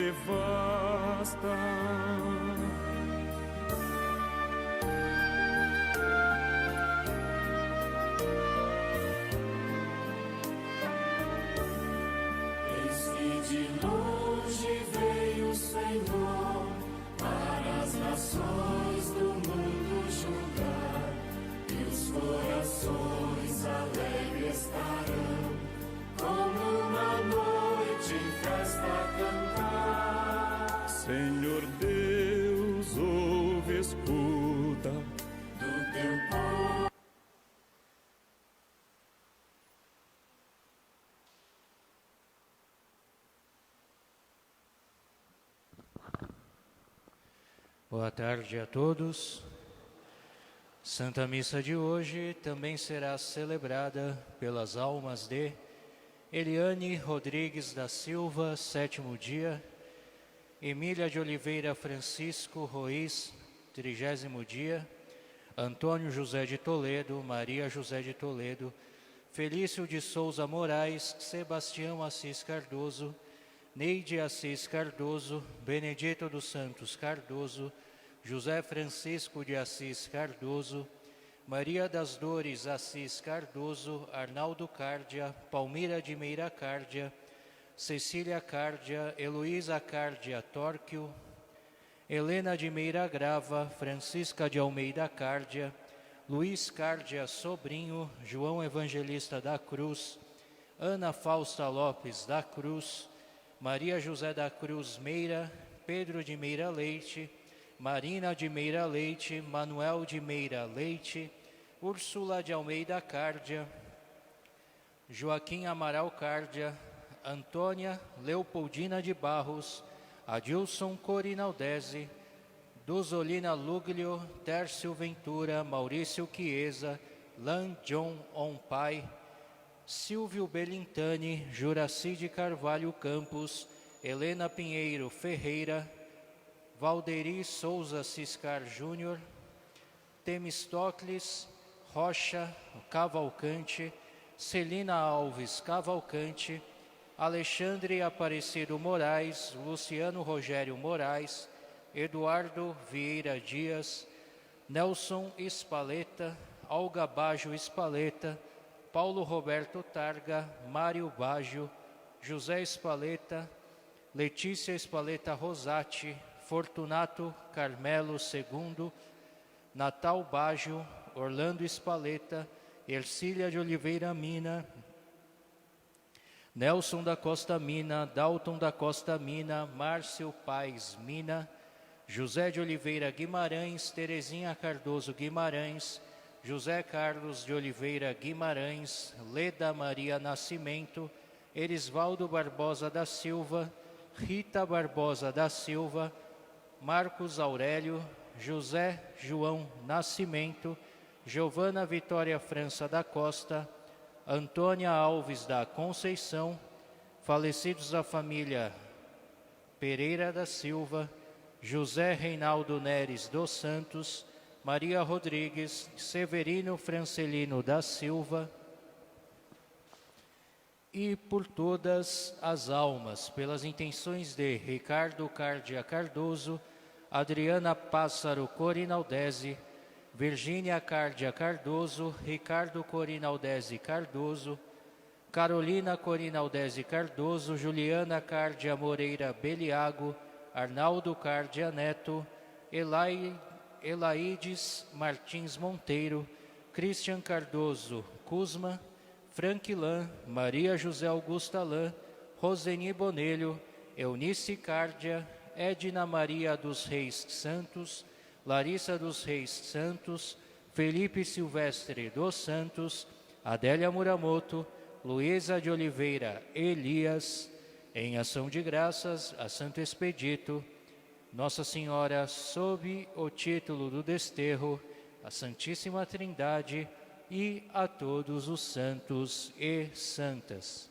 devasta. Eis que de longe veio o Senhor para as nações do mundo julgar, e os corações alegres estarão, como uma noite em festa cantar. Senhor Deus, ouve, escuta Do teu povo Boa tarde a todos. Santa Missa de hoje também será celebrada pelas almas de Eliane Rodrigues da Silva, 7º dia, Emília de Oliveira Francisco Ruiz, 30º dia, Antônio José de Toledo, Maria José de Toledo, Felício de Souza Moraes, Sebastião Assis Cardoso, Neide Assis Cardoso, Benedito dos Santos Cardoso, José Francisco de Assis Cardoso, Maria das Dores Assis Cardoso, Arnaldo Cárdia, Palmira de Meira Cárdia, Cecília Cárdia, Heloísa Cárdia Tórquio, Helena de Meira Grava, Francisca de Almeida Cárdia, Luiz Cárdia Sobrinho, João Evangelista da Cruz, Ana Fausta Lopes da Cruz, Maria José da Cruz Meira, Pedro de Meira Leite, Marina de Meira Leite, Manuel de Meira Leite, Úrsula de Almeida Cárdia, Joaquim Amaral Cárdia, Antônia Leopoldina de Barros, Adilson Corinaldese, Duzolina Luglio, Tércio Ventura, Maurício Chiesa, Lan John Onpai, Silvio Belintani, Juraci de Carvalho Campos, Helena Pinheiro Ferreira, Valderi Souza Ciscar Júnior, Temistocles Rocha Cavalcante, Celina Alves Cavalcante, Alexandre Aparecido Moraes, Luciano Rogério Moraes, Eduardo Vieira Dias, Nelson Espaleta, Olga Bajo Espaleta, Paulo Roberto Targa, Mário Baggio, José Espaleta, Letícia Espaleta Rosati, Fortunato Carmelo II, Natal Baggio, Orlando Espaleta, Ercília de Oliveira Mina, Nelson da Costa Mina, Dalton da Costa Mina, Márcio Paes Mina, José de Oliveira Guimarães, Terezinha Cardoso Guimarães, José Carlos de Oliveira Guimarães, Leda Maria Nascimento, Erisvaldo Barbosa da Silva, Rita Barbosa da Silva, Marcos Aurélio, José João Nascimento, Giovana Vitória França da Costa, Antônia Alves da Conceição, falecidos da família Pereira da Silva, José Reinaldo Neres dos Santos, Maria Rodrigues, Severino Francelino da Silva, e por todas as almas, pelas intenções de Ricardo Cárdia Cardoso, Adriana Pássaro Corinaldese, Virgínia Cárdia Cardoso, Ricardo Corinaldese Cardoso, Carolina Corinaldese Cardoso, Juliana Cárdia Moreira Beliago, Arnaldo Cárdia Neto, Elaides Martins Monteiro, Christian Cardoso Cusma, Frank Lan, Maria José Augusta Lan, Roseni Bonelho, Eunice Cárdia, Edna Maria dos Reis Santos, Larissa dos Reis Santos, Felipe Silvestre dos Santos, Adélia Muramoto, Luísa de Oliveira Elias, em ação de graças a Santo Expedito, Nossa Senhora sob o título do desterro, a Santíssima Trindade e a todos os santos e santas.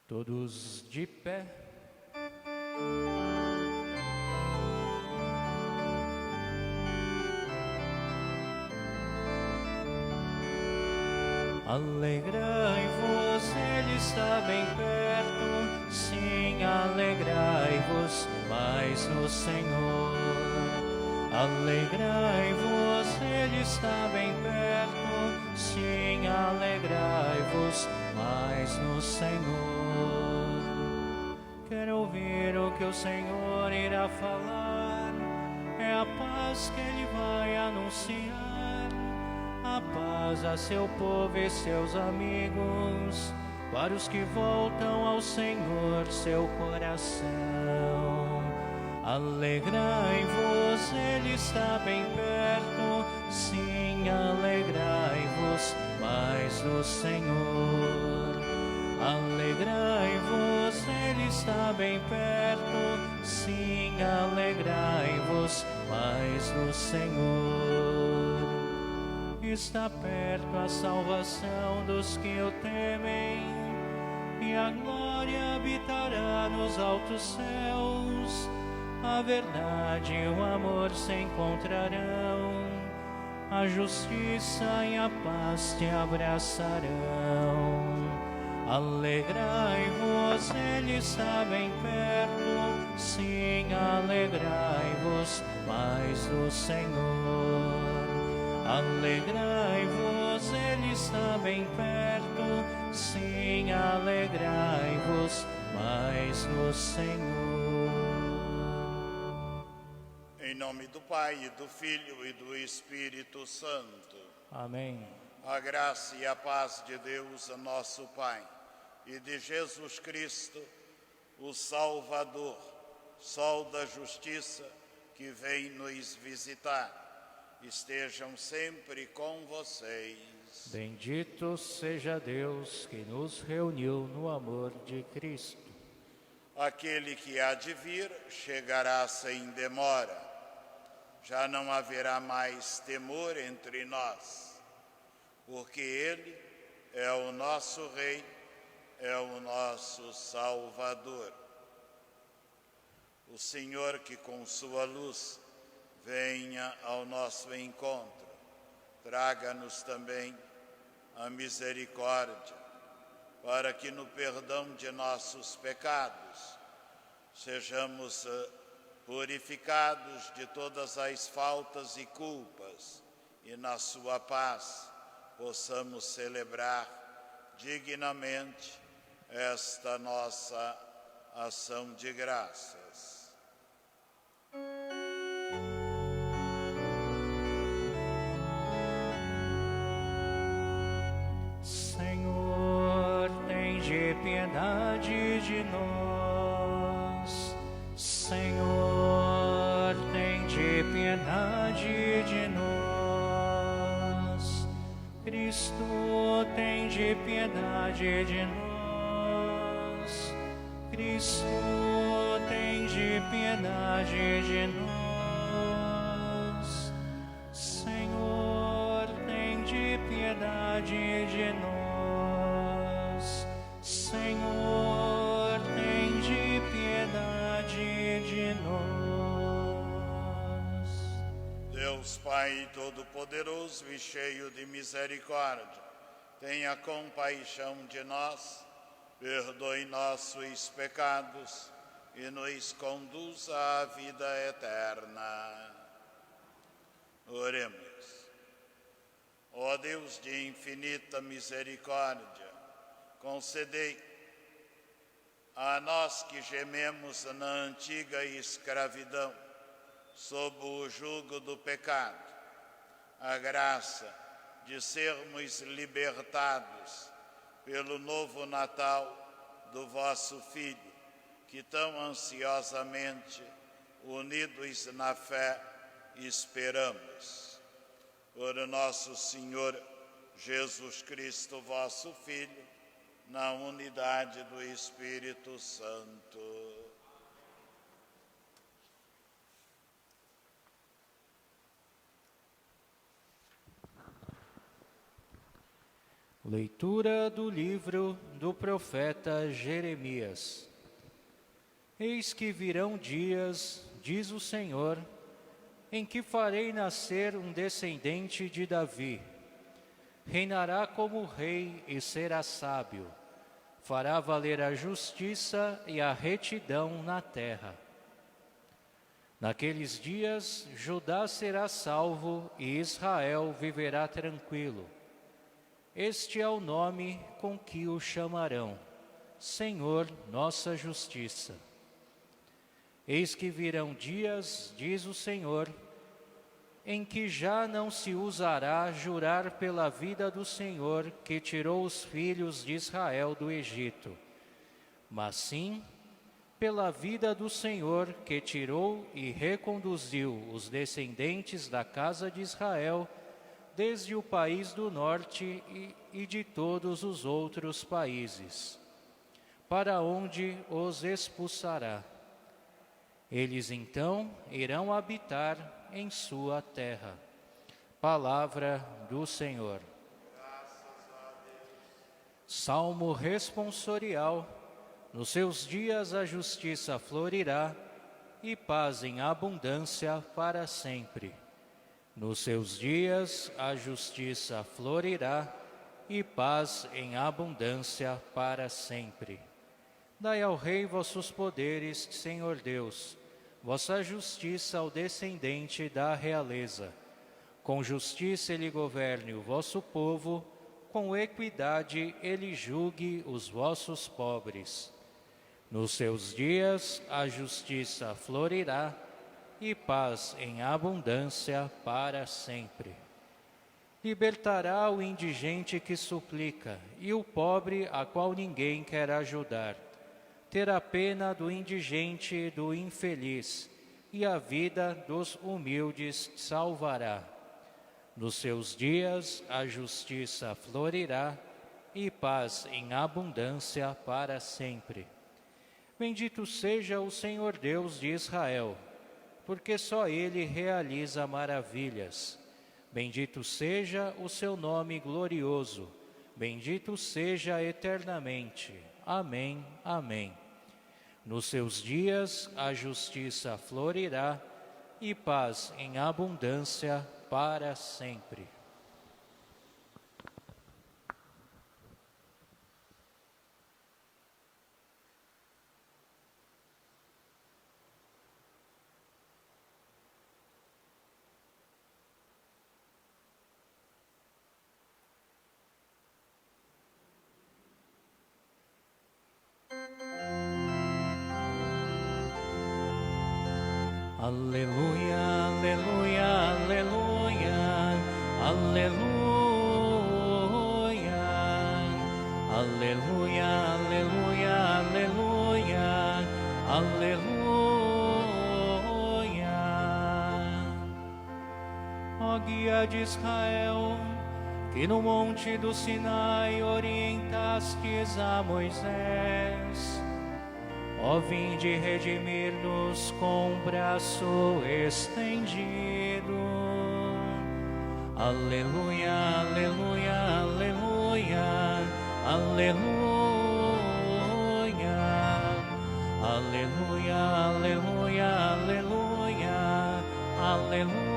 Todos de pé. Alegrai-vos, Ele está bem perto. Sim, alegrai-vos, mais no Senhor. Alegrai-vos, Ele está bem perto. Sim, alegrai-vos, mais no Senhor. Quero ouvir o que o Senhor irá falar. É a paz que Ele vai anunciar. A paz a seu povo e seus amigos, para os que voltam ao Senhor seu coração. Alegrai-vos, Ele está bem perto. Sim, alegrai-vos, mais no Senhor. Alegrai-vos, Ele está bem perto. Sim, alegrai-vos, mais no Senhor. Está perto a salvação dos que o temem, e a glória habitará nos altos céus. A verdade e o amor se encontrarão, a justiça e a paz te abraçarão. Alegrai-vos, Ele está bem perto. Sim, alegrai-vos, mais do Senhor. Alegrai-vos, Ele está bem perto. Sim, alegrai-vos, mais no Senhor. Em nome do Pai, e do Filho e do Espírito Santo. Amém. A graça e a paz de Deus, nosso Pai, e de Jesus Cristo, o Salvador, Sol da Justiça, que vem nos visitar, estejam sempre com vocês. Bendito seja Deus que nos reuniu no amor de Cristo. Aquele que há de vir chegará sem demora. Já não haverá mais temor entre nós, porque Ele é o nosso Rei, é o nosso Salvador. O Senhor que com sua luz venha ao nosso encontro, traga-nos também a misericórdia, para que no perdão de nossos pecados sejamos purificados de todas as faltas e culpas, e na sua paz possamos celebrar dignamente esta nossa ação de graças. Senhor, tende piedade de nós. Senhor, tende piedade de nós. Cristo, tende piedade de nós. Cristo, tende piedade de nós. Senhor, tende piedade de nós. Senhor, tende piedade de nós. Deus Pai Todo-Poderoso e cheio de misericórdia, tenha compaixão de nós, perdoe nossos pecados e nos conduza à vida eterna. Oremos. Ó Deus de infinita misericórdia, concedei a nós que gememos na antiga escravidão, sob o jugo do pecado, a graça de sermos libertados pelo novo Natal do vosso Filho, que tão ansiosamente, unidos na fé, esperamos. Por nosso Senhor Jesus Cristo, vosso Filho, na unidade do Espírito Santo. Leitura do livro do profeta Jeremias. Eis que virão dias, diz o Senhor, em que farei nascer um descendente de Davi. Reinará como rei e será sábio. Fará valer a justiça e a retidão na terra. Naqueles dias, Judá será salvo e Israel viverá tranquilo. Este é o nome com que o chamarão: Senhor, nossa justiça. Eis que virão dias, diz o Senhor, em que já não se usará jurar pela vida do Senhor que tirou os filhos de Israel do Egito, mas sim pela vida do Senhor que tirou e reconduziu os descendentes da casa de Israel desde o país do norte e de todos os outros países, para onde os expulsará. Eles então irão habitar em sua terra. Palavra do Senhor. Salmo responsorial. Nos seus dias a justiça florirá e paz em abundância para sempre. Nos seus dias a justiça florirá e paz em abundância para sempre. Dai ao Rei vossos poderes, Senhor Deus, vossa justiça ao descendente da realeza. Com justiça ele governe o vosso povo, com equidade ele julgue os vossos pobres. Nos seus dias a justiça florirá e paz em abundância para sempre. Libertará o indigente que suplica e o pobre a qual ninguém quer ajudar. Terá pena do indigente e do infeliz, e a vida dos humildes salvará. Nos seus dias a justiça florirá e paz em abundância para sempre. Bendito seja o Senhor Deus de Israel, porque só Ele realiza maravilhas. Bendito seja o seu nome glorioso, bendito seja eternamente. Amém, amém. Nos seus dias a justiça florirá e paz em abundância para sempre. Aleluia, aleluia, aleluia, aleluia, aleluia, aleluia, aleluia, aleluia. Ó guia de Israel, que no monte do Sinai orientastes a Moisés, ó, vinde redimir-nos com o braço estendido. Aleluia, aleluia, aleluia, aleluia, aleluia, aleluia, aleluia, aleluia.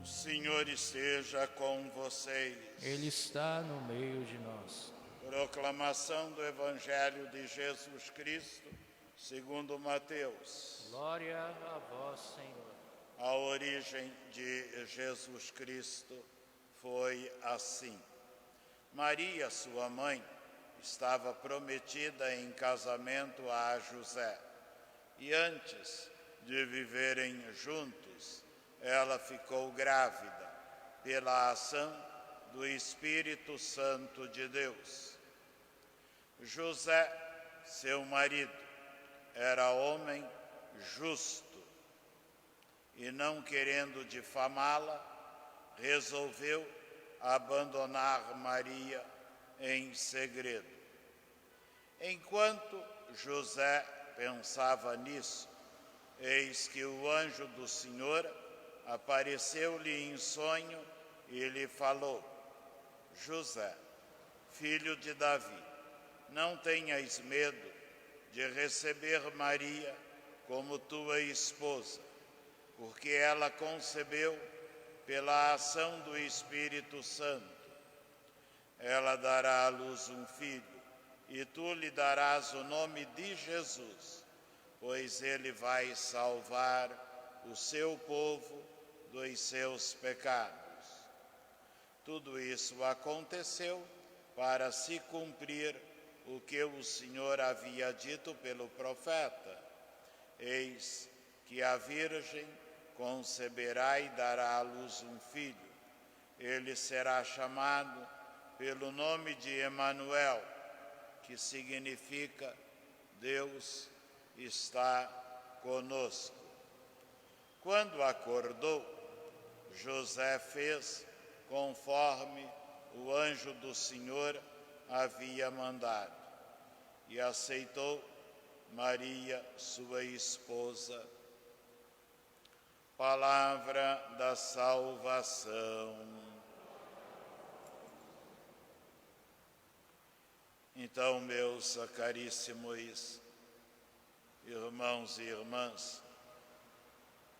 O Senhor esteja com vocês. Ele está no meio de nós. Proclamação do Evangelho de Jesus Cristo, segundo Mateus. Glória a vós, Senhor. A origem de Jesus Cristo foi assim. Maria, sua mãe, estava prometida em casamento a José. E antes de viverem juntos, ela ficou grávida pela ação do Espírito Santo de Deus. José, seu marido, era homem justo e, não querendo difamá-la, resolveu abandonar Maria em segredo. Enquanto José pensava nisso, eis que o anjo do Senhor apareceu-lhe em sonho e lhe falou: José, filho de Davi, não tenhas medo de receber Maria como tua esposa, porque ela concebeu pela ação do Espírito Santo. Ela dará à luz um filho, e tu lhe darás o nome de Jesus, pois ele vai salvar o seu povo dos seus pecados. Tudo isso aconteceu para se cumprir o que o Senhor havia dito pelo profeta: eis que a Virgem conceberá e dará à luz um filho. Ele será chamado pelo nome de Emanuel, que significa Deus está conosco. Quando acordou, José fez conforme o anjo do Senhor havia mandado e aceitou Maria, sua esposa. Palavra da salvação. Então, meus caríssimos irmãos e irmãs,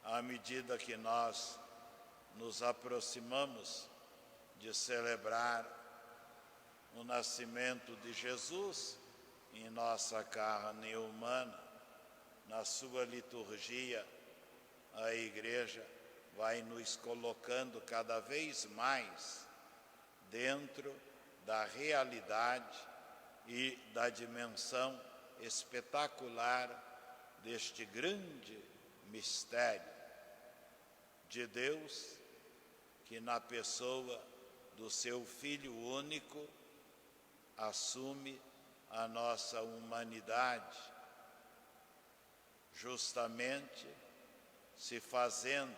à medida que nós nos aproximamos de celebrar o nascimento de Jesus em nossa carne humana, na sua liturgia, a Igreja vai nos colocando cada vez mais dentro da realidade e da dimensão espetacular deste grande mistério de Deus, que na pessoa do seu Filho único assume a nossa humanidade, justamente se fazendo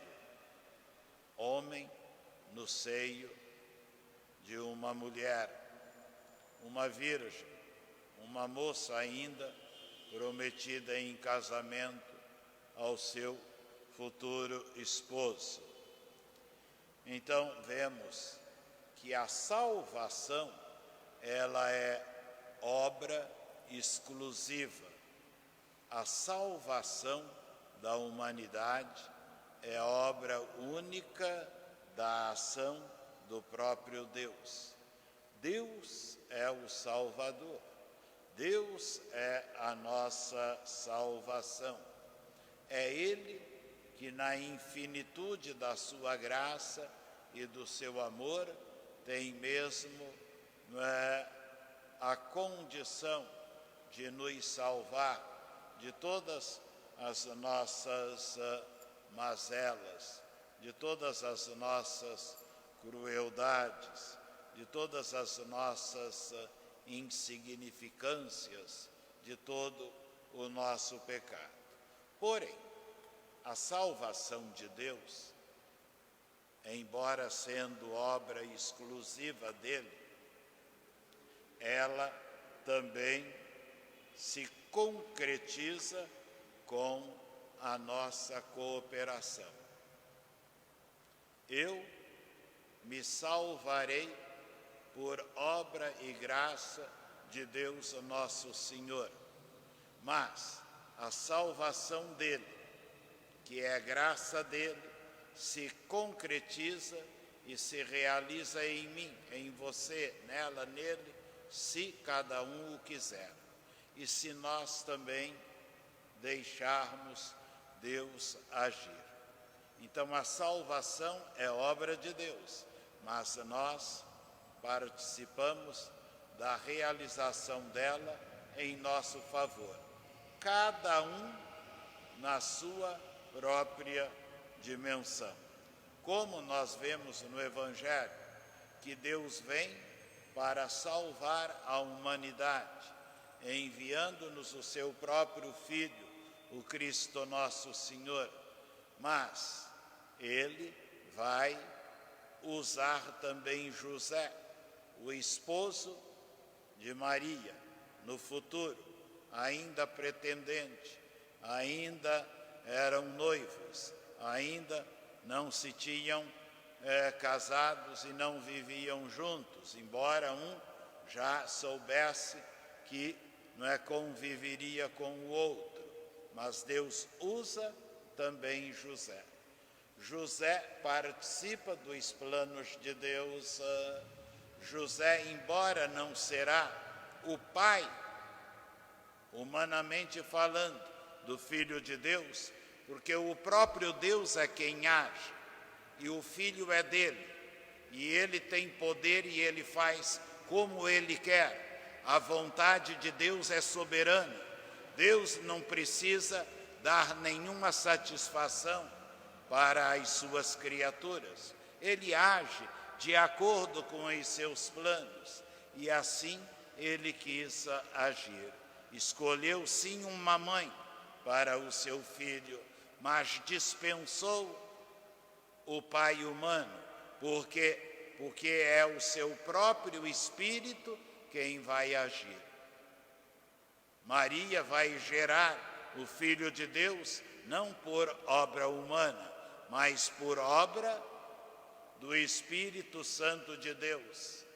homem no seio de uma mulher, uma virgem, uma moça ainda prometida em casamento ao seu futuro esposo. Então vemos que a salvação, ela é obra exclusiva. A salvação da humanidade é obra única da ação do próprio Deus. Deus é o Salvador. Deus é a nossa salvação. É Ele que, na infinitude da sua graça e do seu amor, tem mesmo a condição de nos salvar de todas as nossas mazelas, de todas as nossas crueldades, de todas as nossas insignificâncias, de todo o nosso pecado. Porém, a salvação de Deus, embora sendo obra exclusiva dele, ela também se concretiza com a nossa cooperação. Eu me salvarei por obra e graça de Deus nosso Senhor, mas a salvação dele, que é a graça dele, se concretiza e se realiza em mim, em você, nela, nele, se cada um o quiser. E se nós também deixarmos Deus agir. Então a salvação é obra de Deus, mas nós participamos da realização dela em nosso favor. Cada um na sua própria dimensão. Como nós vemos no Evangelho, que Deus vem para salvar a humanidade, enviando-nos o seu próprio Filho, o Cristo nosso Senhor, mas ele vai usar também José, o esposo de Maria, no futuro, ainda pretendente, ainda eram noivos, ainda não se tinham casados e não viviam juntos, embora um já soubesse que conviveria com o outro. Mas Deus usa também José. José participa dos planos de Deus. José, embora não será o pai, humanamente falando, do Filho de Deus, porque o próprio Deus é quem age, e o Filho é dele, e ele tem poder e ele faz como ele quer. A vontade de Deus é soberana. Deus não precisa dar nenhuma satisfação para as suas criaturas. Ele age de acordo com os seus planos, e assim ele quis agir. Escolheu sim uma mãe para o seu filho, mas dispensou o pai humano, porque é o seu próprio Espírito quem vai agir. Maria vai gerar o Filho de Deus não por obra humana, mas por obra do Espírito Santo de Deus.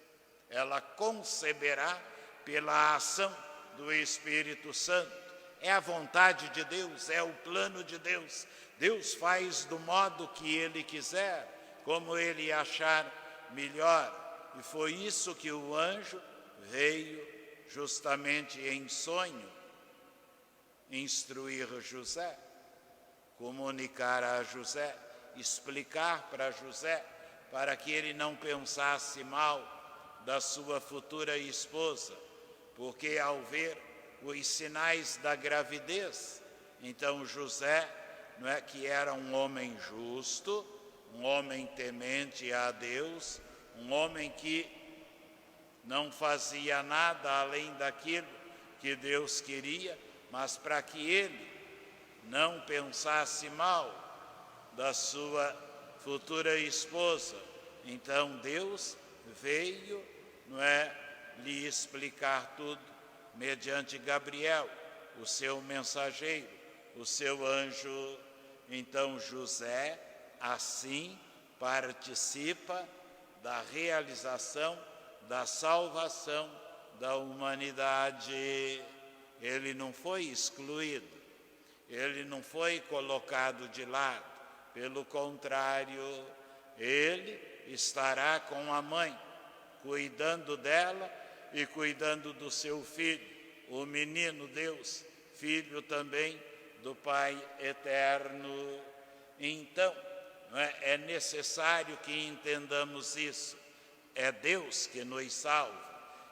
Ela conceberá pela ação do Espírito Santo. É a vontade de Deus, é o plano de Deus. Deus faz do modo que Ele quiser, como Ele achar melhor. E foi isso que o anjo veio justamente em sonho instruir José, comunicar a José, explicar para José, para que ele não pensasse mal da sua futura esposa, porque ao ver os sinais da gravidez, então José, que era um homem justo, um homem temente a Deus, um homem que não fazia nada além daquilo que Deus queria, mas para que ele não pensasse mal da sua futura esposa, então Deus veio, lhe explicar tudo mediante Gabriel, o seu mensageiro, o seu anjo. Então José assim participa da realização da salvação da humanidade. Ele não foi excluído, ele não foi colocado de lado, pelo contrário, ele estará com a mãe, cuidando dela e cuidando do seu filho, o menino Deus, filho também do Pai eterno. Então, é necessário que entendamos isso. É Deus que nos salva,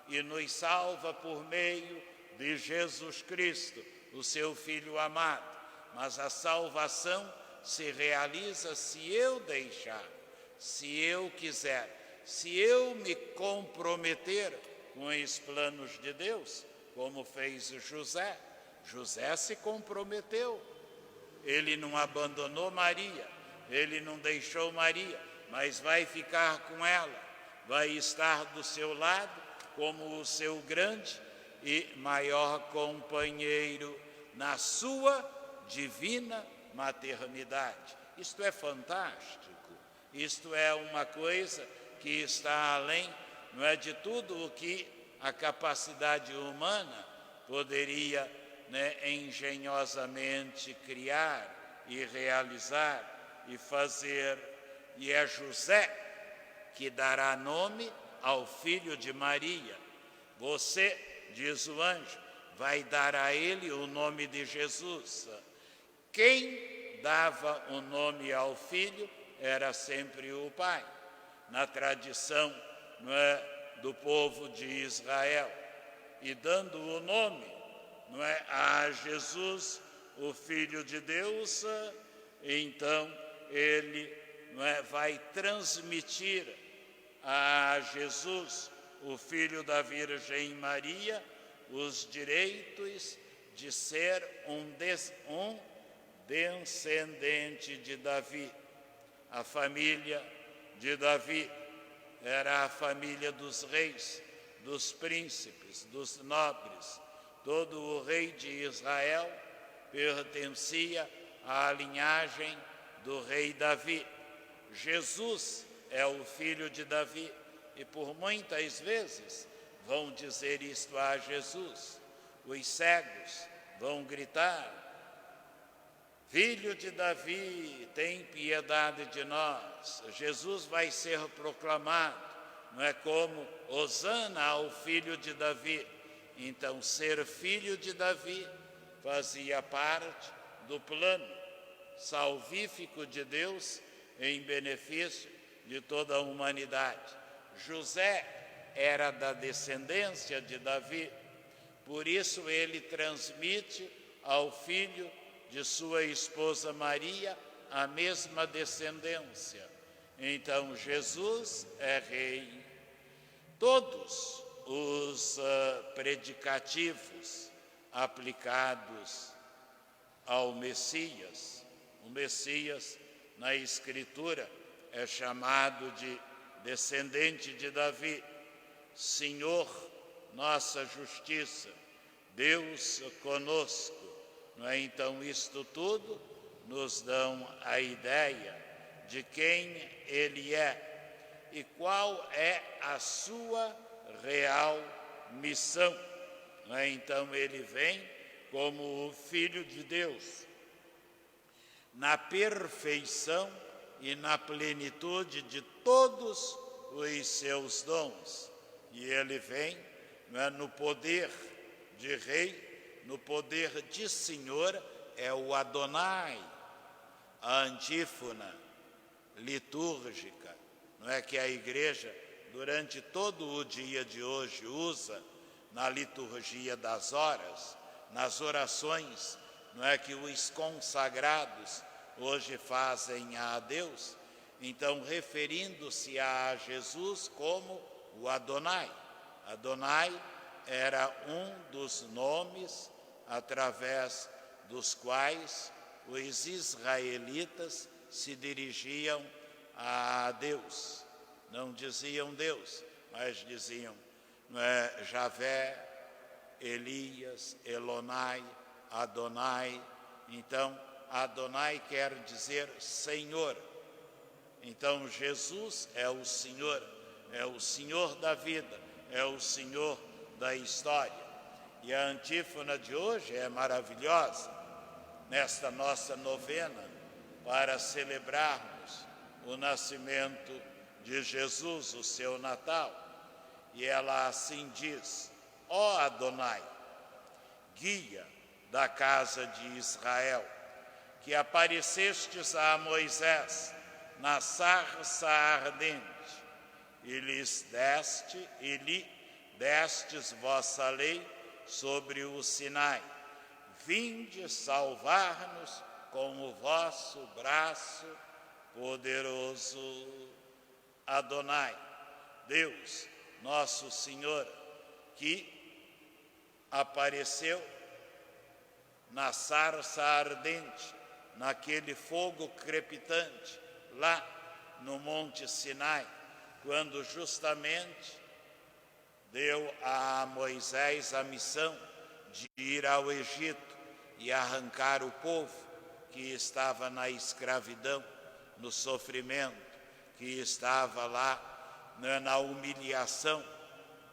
e nos salva por meio de Jesus Cristo, o seu Filho amado. Mas a salvação se realiza se eu deixar, se eu quiser, se eu me comprometer com os planos de Deus, como fez José. José se comprometeu, ele não abandonou Maria, ele não deixou Maria, mas vai ficar com ela, vai estar do seu lado como o seu grande e maior companheiro na sua divina maternidade. Isto é fantástico, isto é uma coisa que está além, de tudo o que a capacidade humana poderia, engenhosamente criar e realizar e fazer. E é José que dará nome ao filho de Maria. Você, diz o anjo, vai dar a ele o nome de Jesus. Quem dava o nome ao filho era sempre o pai, na tradição do povo de Israel. E dando o nome a Jesus, o Filho de Deus, então ele vai transmitir a Jesus, o Filho da Virgem Maria, os direitos de ser um descendente de Davi. A família de Davi era a família dos reis, dos príncipes, dos nobres. Todo o rei de Israel pertencia à linhagem do rei Davi. Jesus é o filho de Davi. E por muitas vezes vão dizer isto a Jesus. Os cegos vão gritar: Filho de Davi, tem piedade de nós. Jesus vai ser proclamado, não é como Hosana ao filho de Davi. Então, ser filho de Davi fazia parte do plano salvífico de Deus em benefício de toda a humanidade. José era da descendência de Davi, por isso ele transmite ao filho de sua esposa Maria a mesma descendência. Então Jesus é rei. Todos os predicativos aplicados ao Messias, o Messias na Escritura é chamado de descendente de Davi, Senhor, nossa justiça, Deus conosco. Não é? Então, isto tudo nos dão a ideia de quem Ele é e qual é a sua real missão. Não é? Então, Ele vem como o Filho de Deus, na perfeição e na plenitude de todos os seus dons. E Ele vem, não é, no poder de Rei, no poder de Senhor, é o Adonai, a antífona litúrgica, não é, que a igreja durante todo o dia de hoje usa na liturgia das horas, nas orações, não é, que os consagrados hoje fazem a Deus. Então, referindo-se a Jesus como o Adonai. Adonai era um dos nomes através dos quais os israelitas se dirigiam a Deus. Não diziam Deus, mas diziam, não é, Javé, Elias, Elonai, Adonai. Então, Adonai quer dizer Senhor. Então, Jesus é o Senhor da vida, é o Senhor da história. E a antífona de hoje é maravilhosa, nesta nossa novena, para celebrarmos o nascimento de Jesus, o seu Natal. E ela assim diz: ó Adonai, guia da casa de Israel, que aparecestes a Moisés na sarça ardente, e lhe destes vossa lei sobre o Sinai. Vinde salvar-nos com o vosso braço poderoso. Adonai, Deus, nosso Senhor, que apareceu na sarça ardente, naquele fogo crepitante, lá no Monte Sinai, quando justamente deu a Moisés a missão de ir ao Egito e arrancar o povo que estava na escravidão, no sofrimento, que estava lá na humilhação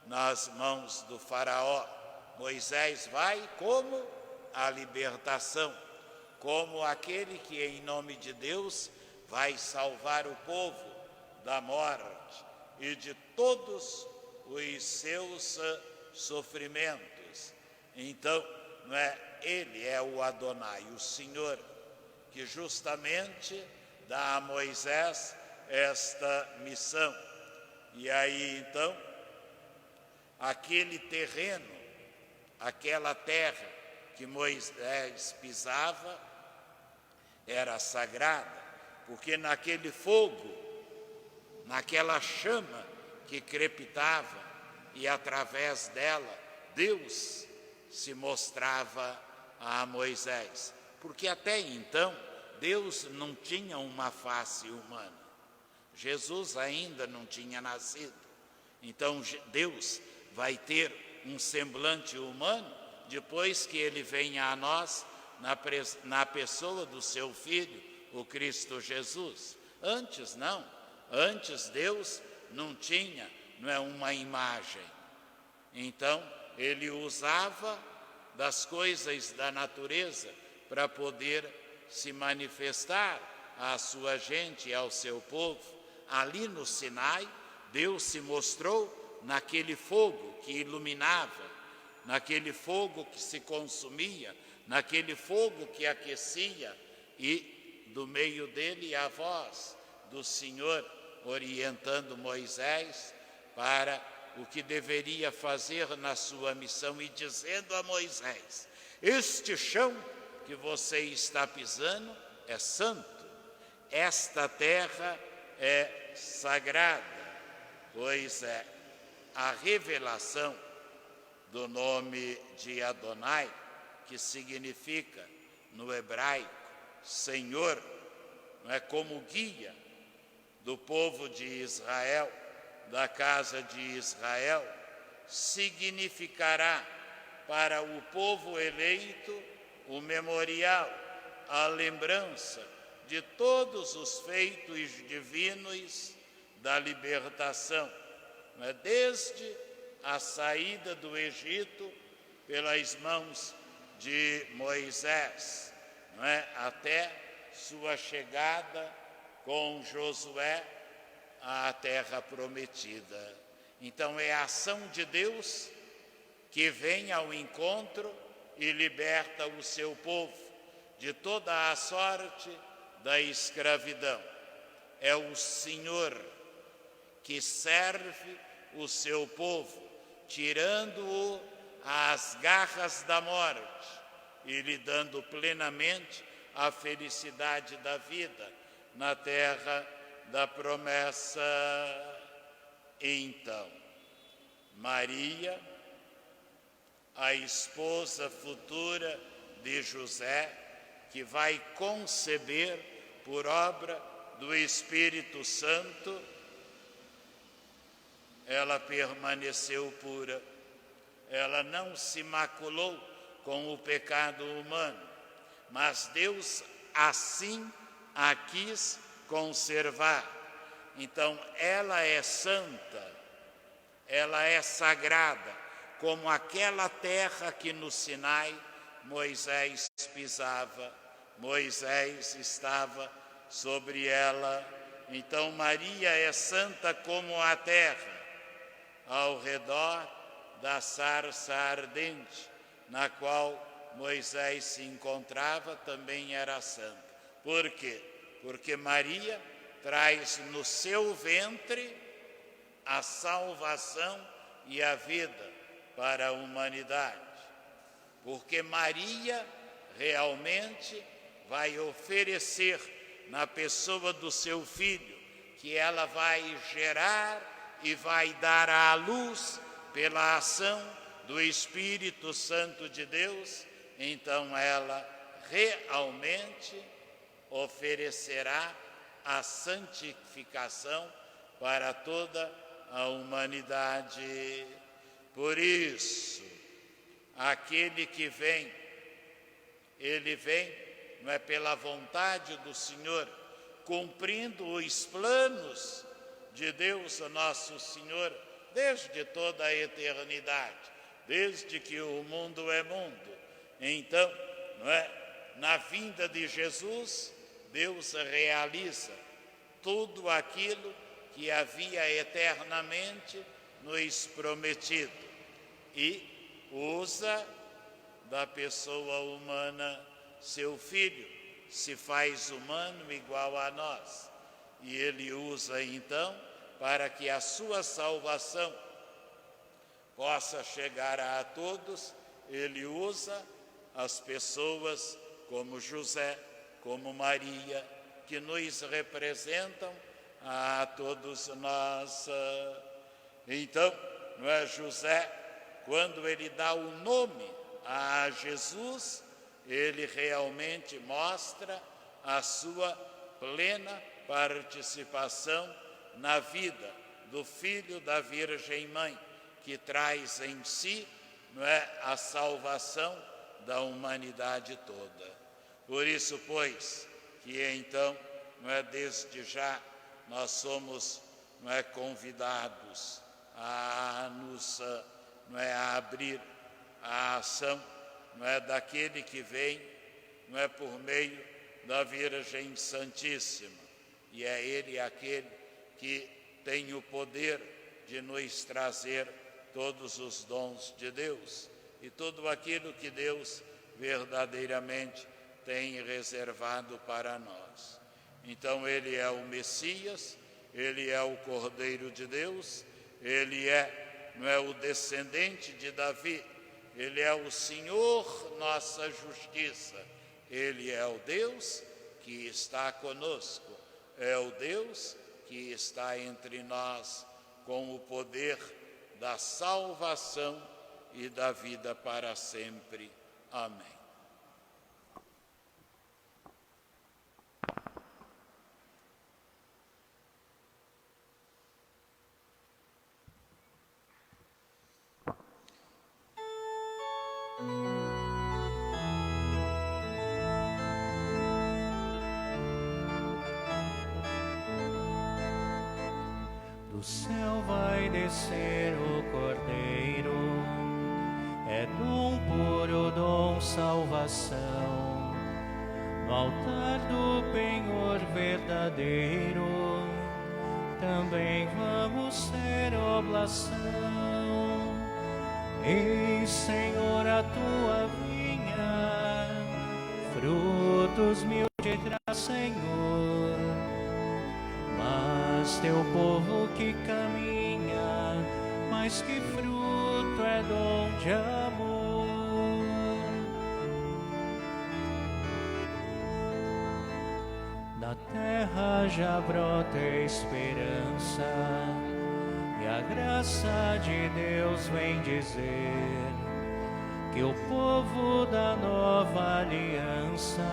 nas mãos do faraó. Moisés vai como a libertação, como aquele que em nome de Deus vai salvar o povo da morte e de todos os seus sofrimentos. Então, não é, ele é o Adonai, o Senhor, que justamente dá a Moisés esta missão. E aí então, aquele terreno, aquela terra que Moisés pisava era sagrada, porque naquele fogo, naquela chama que crepitava, e através dela Deus se mostrava a Moisés. Porque até então Deus não tinha uma face humana. Jesus ainda não tinha nascido. Então Deus vai ter um semblante humano depois que ele venha a nós na pessoa do seu Filho, o Cristo Jesus. Antes não, Antes Deus não tinha, não é, uma imagem. Então ele usava das coisas da natureza para poder se manifestar à sua gente e ao seu povo. Ali no Sinai, Deus se mostrou naquele fogo que iluminava, naquele fogo que se consumia, naquele fogo que aquecia, e do meio dele a voz do Senhor orientando Moisés para o que deveria fazer na sua missão e dizendo a Moisés: este chão que você está pisando é santo, esta terra é sagrada, pois é a revelação do nome de Adonai, que significa no hebraico Senhor, não é, como guia do povo de Israel, da casa de Israel, significará para o povo eleito o memorial, a lembrança de todos os feitos divinos da libertação, desde a saída do Egito pelas mãos de Moisés, até sua chegada com Josué à terra prometida. Então é a ação de Deus que vem ao encontro e liberta o seu povo de toda a sorte da escravidão. É o Senhor que serve o seu povo, tirando-o às garras da morte e lhe dando plenamente a felicidade da vida na terra da promessa. Então, Maria, a esposa futura de José, que vai conceber por obra do Espírito Santo, ela permaneceu pura, ela não se maculou com o pecado humano, mas Deus assim a quis conservar. Então ela é santa, ela é sagrada, como aquela terra que no Sinai Moisés pisava, Moisés estava sobre ela. Então Maria é santa como a terra, ao redor da sarça ardente, na qual Moisés se encontrava, também era santa. Por quê? Porque Maria traz no seu ventre a salvação e a vida para a humanidade. Porque Maria realmente vai oferecer na pessoa do seu filho, que ela vai gerar e vai dar à luz pela ação do Espírito Santo de Deus. Então ela realmente oferecerá a santificação para toda a humanidade. Por isso, aquele que vem, ele vem, não é, pela vontade do Senhor, cumprindo os planos de Deus, o nosso Senhor, desde toda a eternidade, desde que o mundo é mundo. Então, não é, na vinda de Jesus, Deus realiza tudo aquilo que havia eternamente nos prometido e usa da pessoa humana seu filho, se faz humano igual a nós, e ele usa então para que a sua salvação possa chegar a todos. Ele usa as pessoas como José, como Maria, que nos representam a todos nós. Então, não é, José, quando ele dá o nome a Jesus, ele realmente mostra a sua plena participação na vida do Filho da Virgem Mãe, que traz em si, não é, a salvação da humanidade toda. Por isso, pois, que então, não é, desde já nós somos convidados a nos a abrir a ação daquele que vem por meio da Virgem Santíssima. E é Ele aquele que tem o poder de nos trazer todos os dons de Deus e tudo aquilo que Deus verdadeiramente tem reservado para nós. Então Ele é o Messias, Ele é o Cordeiro de Deus, Ele é o descendente de Davi, Ele é o Senhor nossa justiça, Ele é o Deus que está conosco, é o Deus que está entre nós com o poder da salvação e da vida para sempre. Amém. Do céu vai descer o Cordeiro, é dom puro, dom salvação. No altar do penhor verdadeiro, também vamos ser oblação. Eis, Senhor, a tua vinha, frutos mil te traz, Senhor. Mas teu povo que caminha, mais que fruto é dom de amor. Da terra já brota esperança, e a graça de Deus vem dizer que o povo da nova aliança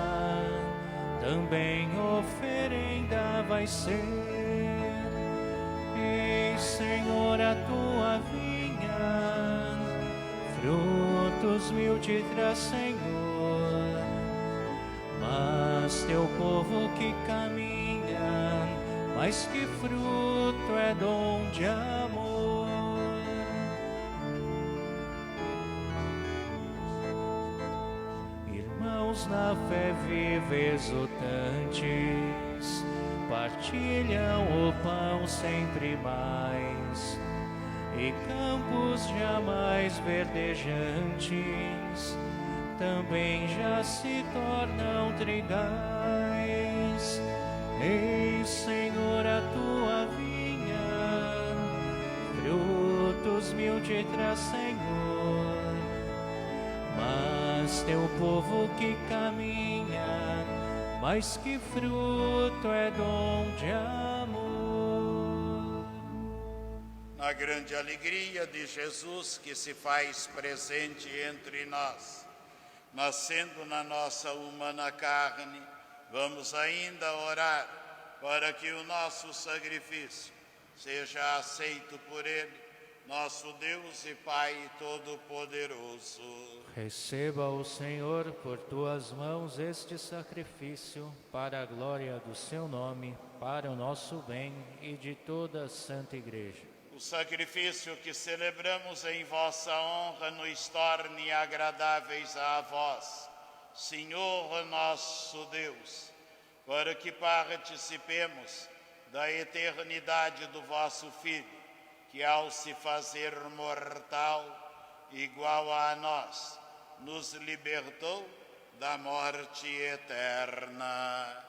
também oferenda vai ser. Eis, Senhor, a tua vinha, frutos mil te traz, Senhor. Mas teu povo que caminha, mais que fruto é dom de amor. Irmãos na fé viva exultantes, partilham o pão sempre mais, e campos jamais verdejantes também já se tornam trigais. Eis, Senhor, a tua vinha, frutos mil te traz, Senhor. Mas teu povo que caminha, mais que fruto é dom de amor. Na grande alegria de Jesus que se faz presente entre nós, nascendo na nossa humana carne, vamos ainda orar para que o nosso sacrifício seja aceito por Ele, nosso Deus e Pai Todo-Poderoso. Receba o Senhor por tuas mãos este sacrifício, para a glória do seu nome, para o nosso bem e de toda a Santa Igreja. O sacrifício que celebramos em vossa honra nos torne agradáveis a vós, Senhor nosso Deus, para que participemos da eternidade do vosso Filho, que ao se fazer mortal, igual a nós, nos libertou da morte eterna.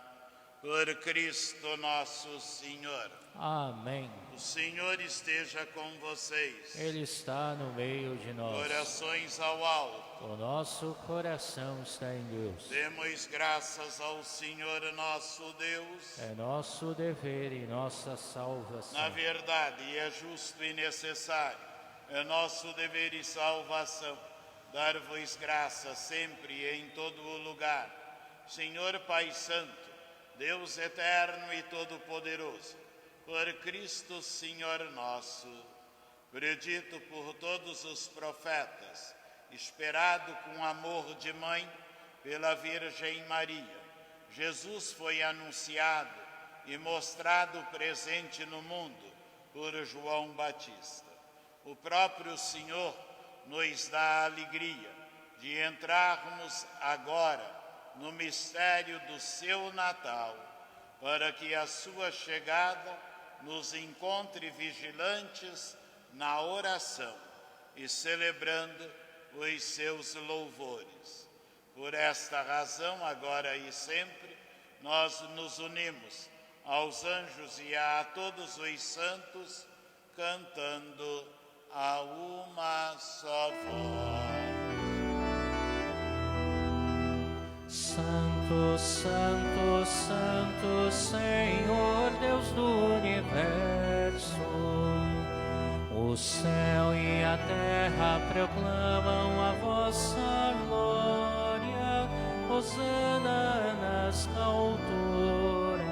Por Cristo nosso Senhor. Amém. O Senhor esteja com vocês. Ele está no meio de nós. Corações ao alto. O nosso coração está em Deus. Demos graças ao Senhor nosso Deus. É nosso dever e nossa salvação. Na verdade, é justo e necessário, é nosso dever e salvação, dar-vos graça sempre e em todo o lugar. Senhor Pai Santo, Deus eterno e todo-poderoso, por Cristo Senhor nosso, predito por todos os profetas, esperado com amor de mãe pela Virgem Maria, Jesus foi anunciado e mostrado presente no mundo por João Batista. O próprio Senhor nos dá a alegria de entrarmos agora no mistério do seu Natal, para que a sua chegada nos encontre vigilantes na oração e celebrando os seus louvores. Por esta razão, agora e sempre, nós nos unimos aos anjos e a todos os santos, cantando a uma só voz. Santo, Santo, Santo, Senhor Deus do universo, o céu e a terra proclamam a vossa glória. Hosana nas alturas,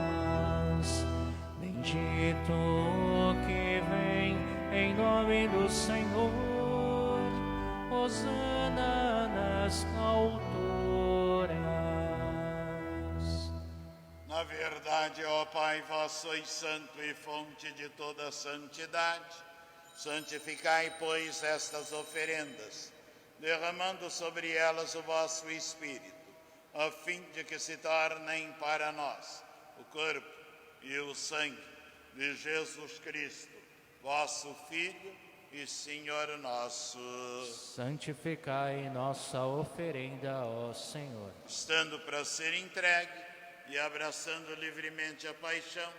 bendito o que vem em nome do Senhor. Hosana nas alturas. Na verdade, ó Pai, vós sois santo e fonte de toda santidade. Santificai, pois, estas oferendas, derramando sobre elas o vosso Espírito, a fim de que se tornem para nós o corpo e o sangue de Jesus Cristo, vosso Filho e Senhor nosso. Santificai nossa oferenda, ó Senhor. Estando para ser entregue e abraçando livremente a paixão,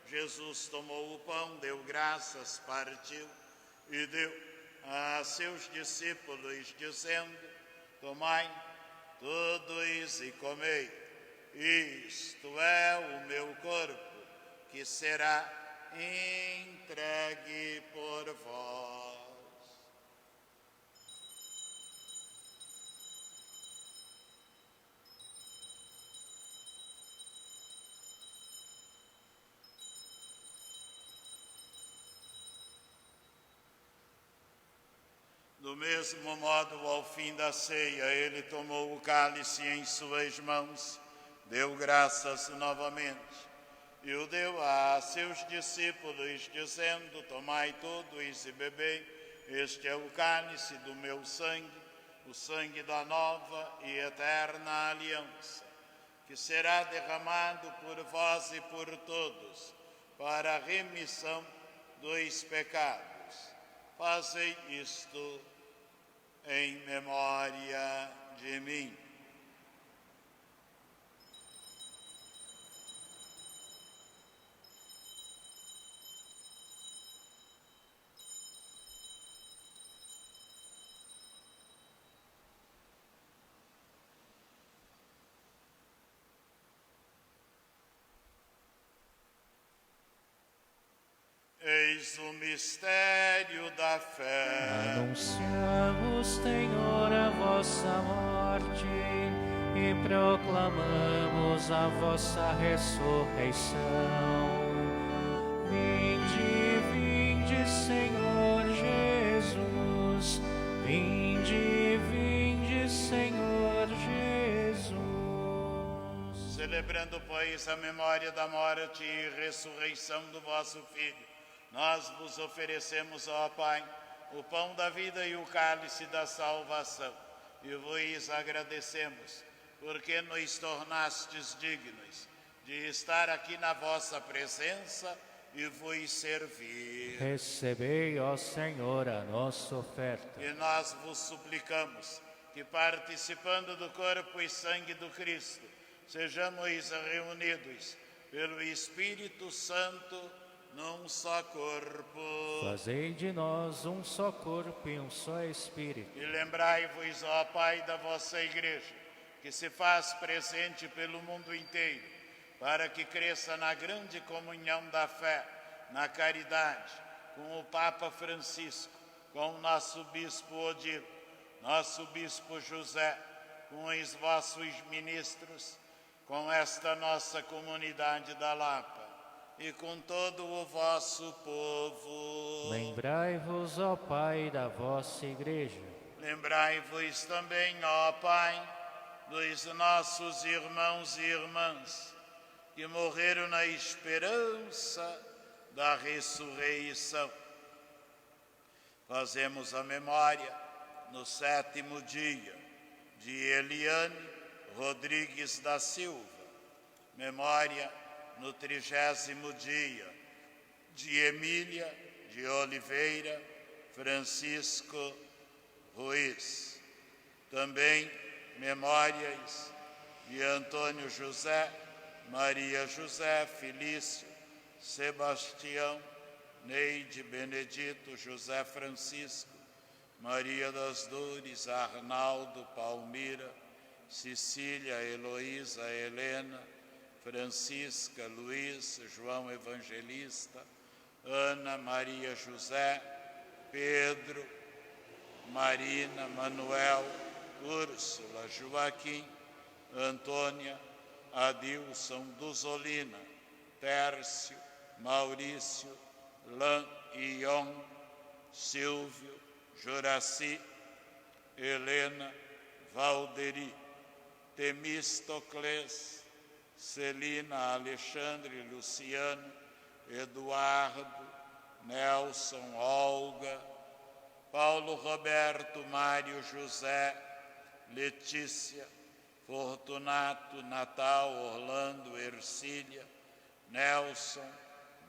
Jesus tomou o pão, deu graças, partiu e deu a seus discípulos, dizendo: tomai todos e comei, isto é o meu corpo, que será entregue por vós. Do mesmo modo, ao fim da ceia, ele tomou o cálice em suas mãos, deu graças novamente e o deu a seus discípulos, dizendo: tomai todos e bebei, este é o cálice do meu sangue, o sangue da nova e eterna aliança, que será derramado por vós e por todos, para a remissão dos pecados. Fazei isto em memória de mim. Eis o mistério da fé. Anunciamos, Senhor, a vossa morte e proclamamos a vossa ressurreição. Vinde, vinde, Senhor Jesus. Vinde, vinde, Senhor Jesus. Celebrando, pois, a memória da morte e ressurreição do vosso Filho, nós vos oferecemos, ó Pai, o pão da vida e o cálice da salvação, e vos agradecemos, porque nos tornastes dignos de estar aqui na vossa presença e vos servir. Recebei, ó Senhor, a nossa oferta. E nós vos suplicamos que, participando do corpo e sangue do Cristo, sejamos reunidos pelo Espírito Santo num só corpo. Fazei de nós um só corpo e um só Espírito. E lembrai-vos, ó Pai, da vossa Igreja, que se faz presente pelo mundo inteiro, para que cresça na grande comunhão da fé, na caridade, com o Papa Francisco, com o nosso Bispo Odilo, nosso Bispo José, com os vossos ministros, com esta nossa comunidade da Lapa e com todo o vosso povo. Lembrai-vos, ó Pai, da vossa Igreja. Lembrai-vos também, ó Pai, dos nossos irmãos e irmãs que morreram na esperança da ressurreição. Fazemos a memória no 7º dia de Eliane Rodrigues da Silva, memória no 30º dia de Emília de Oliveira Francisco Ruiz. Também memórias de Antônio José, Maria José, Felício, Sebastião, Neide, Benedito, José Francisco, Maria das Dores, Arnaldo, Palmira, Cecília, Heloísa, Helena, Francisca, Luiz, João Evangelista, Ana, Maria José, Pedro, Marina, Manuel, Úrsula, Joaquim, Antônia, Adilson, Duzolina, Tércio, Maurício, Lan Ion, Silvio, Juraci, Helena, Valderi, Temístocles, Celina, Alexandre, Luciano, Eduardo, Nelson, Olga, Paulo Roberto, Mário José, Letícia, Fortunato, Natal, Orlando, Ercília, Nelson,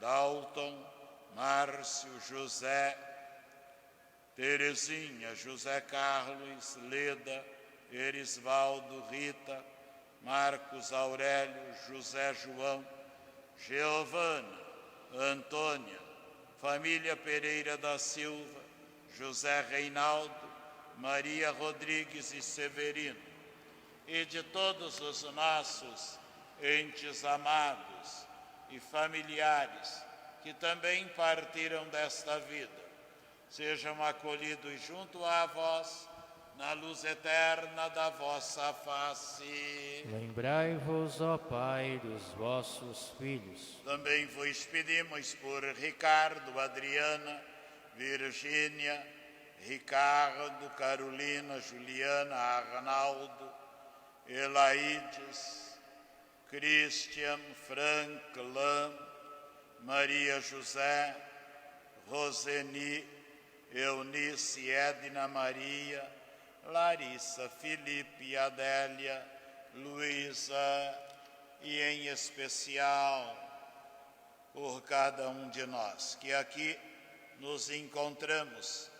Dalton, Márcio, José, Terezinha, José Carlos, Leda, Erisvaldo, Rita, Marcos Aurélio, José João, Giovana, Antônia, família Pereira da Silva, José Reinaldo, Maria Rodrigues e Severino, e de todos os nossos entes amados e familiares que também partiram desta vida, sejam acolhidos junto a vós na luz eterna da vossa face. Lembrai-vos, ó Pai, dos vossos filhos. Também vos pedimos por Ricardo, Adriana, Virgínia, Ricardo, Carolina, Juliana, Arnaldo, Elaides, Christian, Frank, Lam, Maria José, Roseni, Eunice, Edna Maria, Larissa, Felipe, Adélia, Luísa e em especial por cada um de nós que aqui nos encontramos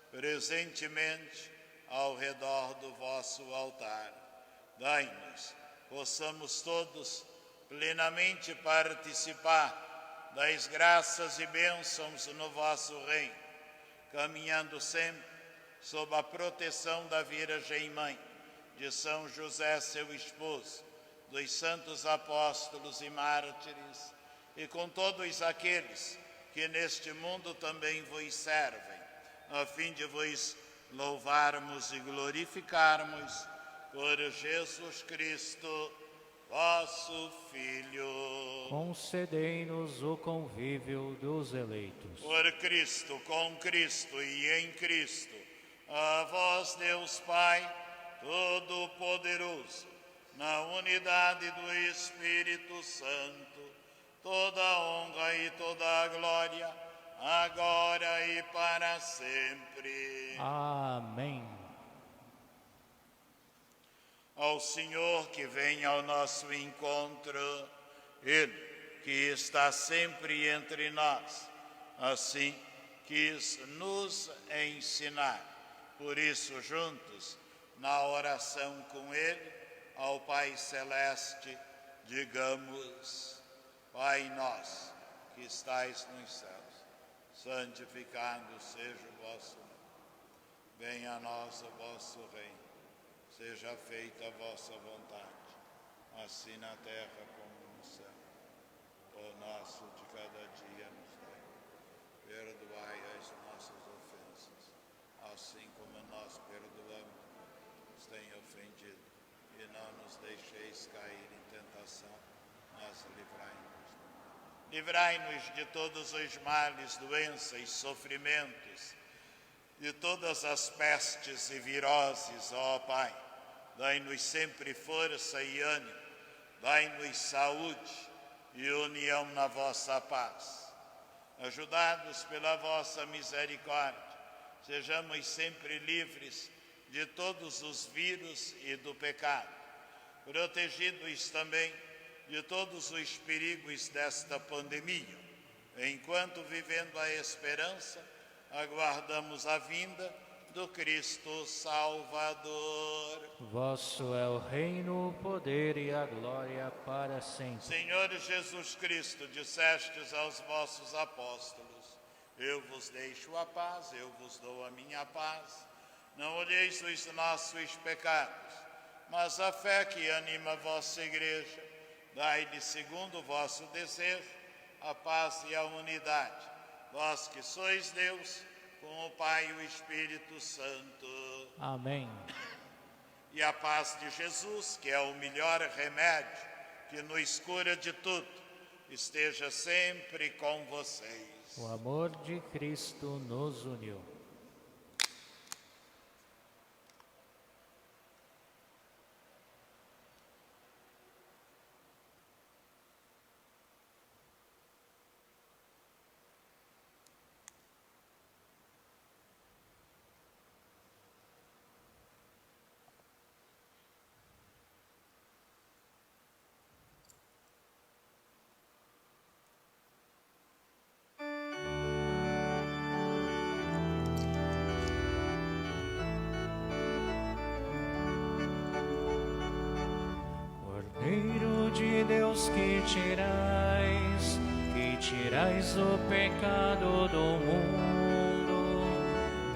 presentemente ao redor do vosso altar. Dai-nos, possamos todos plenamente participar das graças e bênçãos no vosso reino, caminhando sempre sob a proteção da Virgem Mãe, de São José, seu esposo, dos santos apóstolos e mártires, e com todos aqueles que neste mundo também vos servem, a fim de vos louvarmos e glorificarmos por Jesus Cristo, vosso Filho. Concedei-nos o convívio dos eleitos. Por Cristo, com Cristo e em Cristo, a vós, Deus Pai, Todo-Poderoso, na unidade do Espírito Santo, toda a honra e toda a glória, agora e para sempre. Amém. Ao Senhor que vem ao nosso encontro, Ele que está sempre entre nós, assim quis nos ensinar. Por isso, juntos, na oração com Ele, ao Pai Celeste, digamos: Pai nosso, que estais nos céus, santificado seja o vosso nome. Venha a nós o vosso reino. Seja feita a vossa vontade, assim na terra como no céu. O nosso de cada dia nos dai. Perdoai as nossas ofensas, assim como nós perdoamos os que têm ofendido. E não nos deixeis cair em tentação, mas livrai-nos. Livrai-nos de todos os males, doenças, sofrimentos, de todas as pestes e viroses, ó Pai. Dai-nos sempre força e ânimo, dai-nos saúde, e união na vossa paz. Ajudados pela vossa misericórdia, sejamos sempre livres de todos os vírus e do pecado, protegidos também de todos os perigos desta pandemia, enquanto, vivendo a esperança, aguardamos a vinda do Cristo Salvador. Vosso é o reino, o poder e a glória para sempre. Senhor Jesus Cristo, dissestes aos vossos apóstolos: eu vos deixo a paz, eu vos dou a minha paz. Não olheis os nossos pecados, mas a fé que anima a vossa igreja. Dai-lhe, segundo o vosso desejo, a paz e a unidade. Vós que sois Deus, com o Pai e o Espírito Santo. Amém. E a paz de Jesus, que é o melhor remédio, que nos cura de tudo, esteja sempre com vocês. O amor de Cristo nos uniu. Cordeiro de Deus que tirais o pecado do mundo,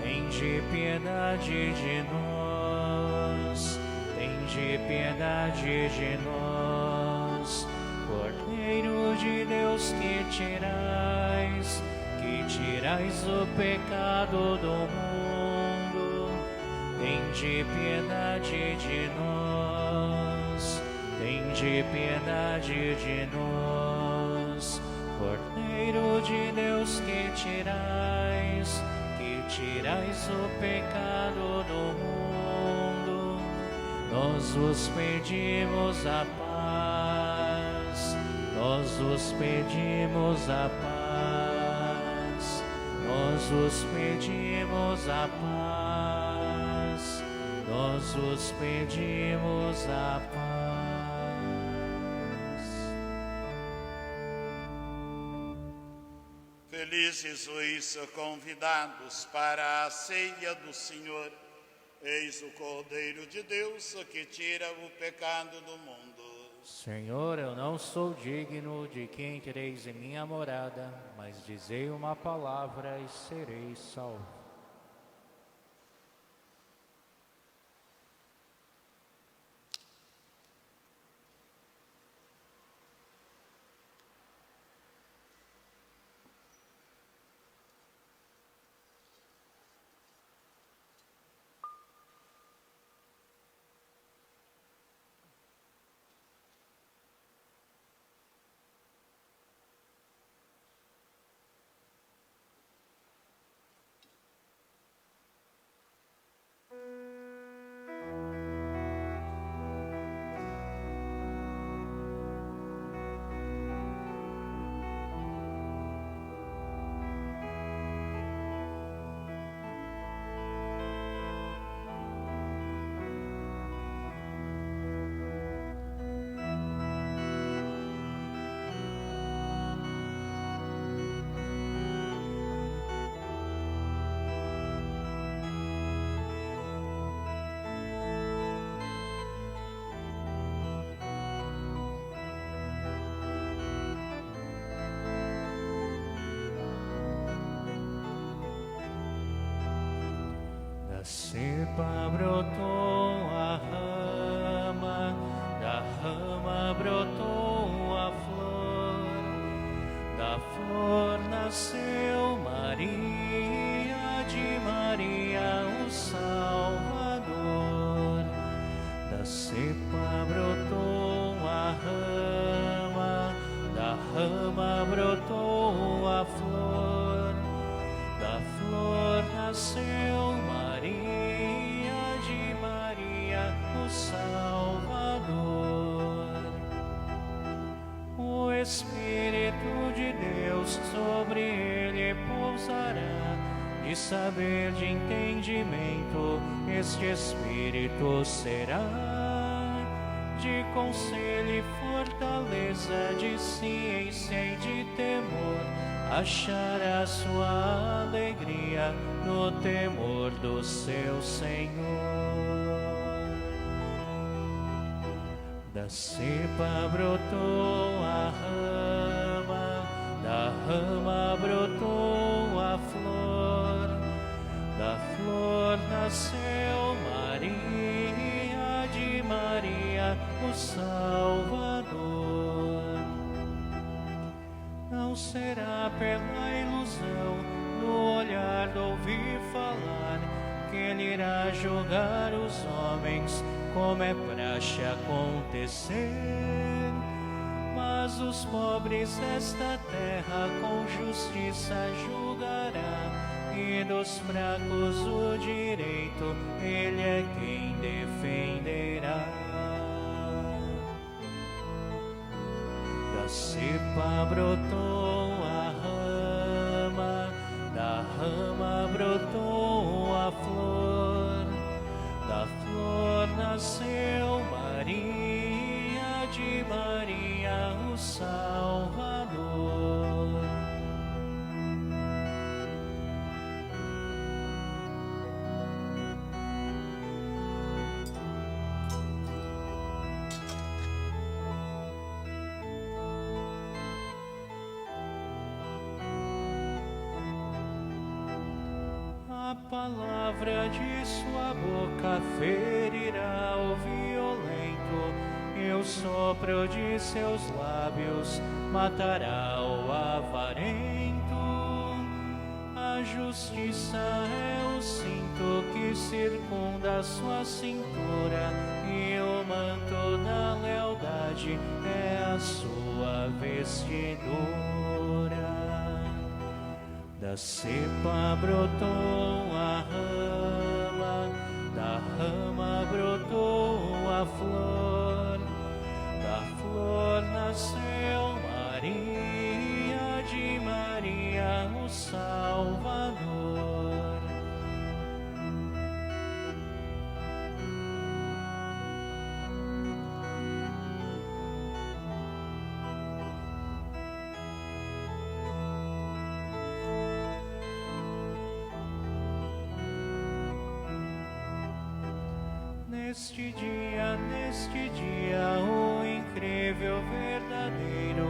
tende piedade de nós, tende piedade de nós. Cordeiro de Deus que tirais o pecado do mundo, tende piedade de nós, tende piedade de nós. Cordeiro de Deus que tirais o pecado do mundo, nós vos pedimos a paz, nós vos pedimos a paz, nós vos pedimos a paz, nós vos pedimos a paz. Felizes os convidados para a ceia do Senhor. Eis o Cordeiro de Deus que tira o pecado do mundo. Senhor, eu não sou digno de que entreis em minha morada, mas dizei uma palavra e serei salvo. Da cepa brotou a rama, da rama brotou a flor, da flor nasceu Maria, de Maria o Salvador. Da cepa brotou a rama, da rama brotou a flor, da flor nasceu Maria, de Maria o Salvador. O Espírito de Deus sobre ele pousará. De saber, de entendimento, este Espírito será. De conselho e fortaleza, de ciência e de temor, achará sua alegria no temor do seu Senhor. Da cepa brotou a rama, da rama brotou a flor, da flor nasceu Maria, de Maria o Salvador. Não será pela ilusão, no olhar do ouvir falar, que ele irá julgar os homens, como é praxe acontecer. Mas os pobres desta terra com justiça julgará, e dos fracos o direito ele é quem defenderá. Da cepa brotou a rama, da rama brotou a flor, da flor nasceu Maria, de Maria o Salvador. A palavra de sua boca ferirá o violento, e o sopro de seus lábios matará o avarento. A justiça é o cinto que circunda sua cintura, e o manto da lealdade é a sua vestidura. Da cepa brotou a rama, da rama brotou a flor, da flor nasceu Maria, de Maria o Salvador. Neste dia, o incrível verdadeiro,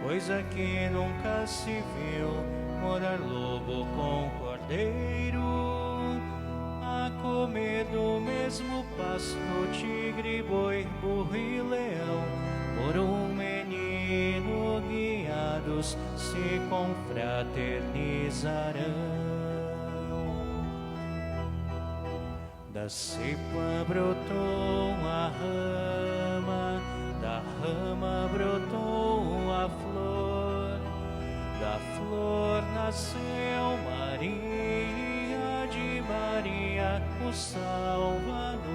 coisa que nunca se viu, morar lobo com cordeiro, a comer do mesmo pasto, tigre, boi, burro e leão, por um menino guiados se confraternizarão. Da cepa brotou a rama, da rama brotou a flor, da flor nasceu Maria, de Maria o Salvador.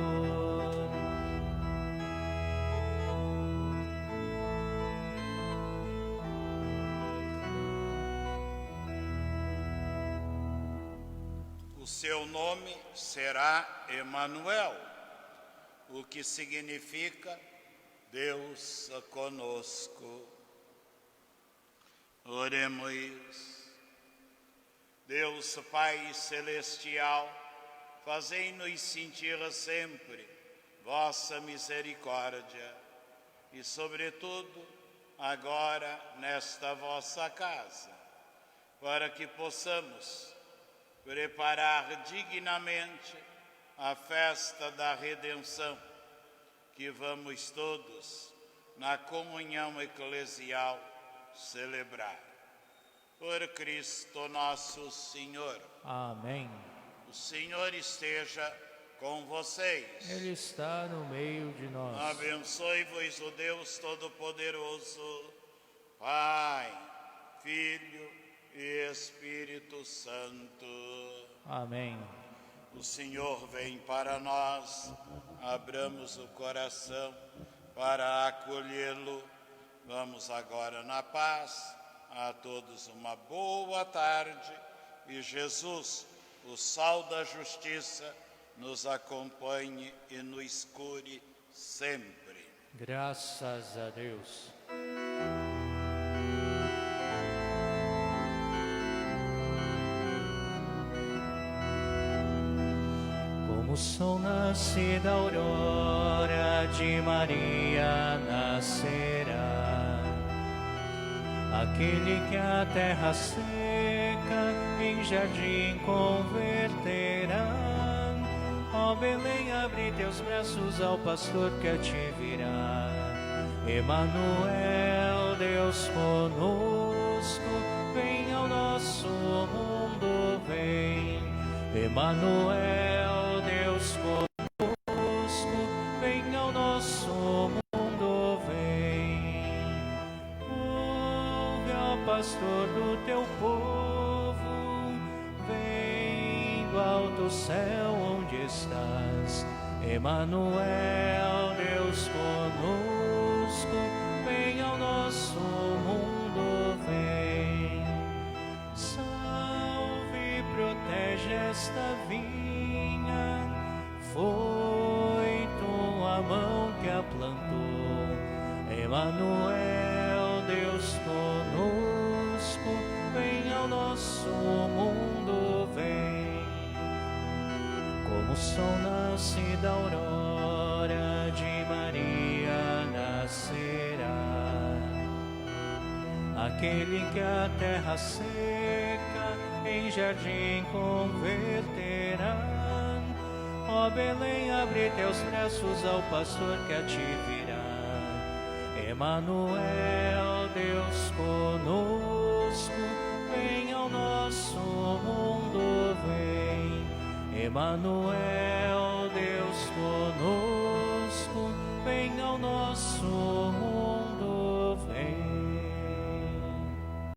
O seu nome será Emanuel, o que significa Deus conosco. Oremos. Deus Pai Celestial, fazei-nos sentir sempre vossa misericórdia e, sobretudo, agora nesta vossa casa, para que possamos preparar dignamente a festa da redenção, que vamos todos, na comunhão eclesial, celebrar. Por Cristo nosso Senhor. Amém. O Senhor esteja com vocês. Ele está no meio de nós. Abençoe-vos o Deus Todo-Poderoso, Pai, Filho e Espírito Santo. Amém. O Senhor vem para nós, abramos o coração para acolhê-lo. Vamos agora na paz. A todos uma boa tarde. E Jesus, o sol da justiça, nos acompanhe e nos cure sempre. Graças a Deus. Como o sol nasce da aurora, de Maria nascerá. Aquele que a terra seca em jardim converterá. Ó Belém, abre teus braços ao pastor que a te virá. Emanuel, Deus conosco, vem ao nosso mundo, vem. Emanuel, Deus conosco, vem ao nosso mundo, vem. Ouve, ó pastor do teu povo, vem do alto céu onde estás. Emanuel, Deus conosco, vem ao nosso mundo, vem. Salve, protege esta vinha, foi tua mão que a plantou. Emanuel, Deus conosco, vem ao nosso mundo, vem. Como o sol nasce da aurora, de Maria nascerá. Aquele que a terra seca em jardim converterá. Ó Belém, abre teus braços ao pastor que a te virá. Emanuel, Deus conosco, vem ao nosso mundo, vem. Emanuel, Deus conosco, vem ao nosso mundo.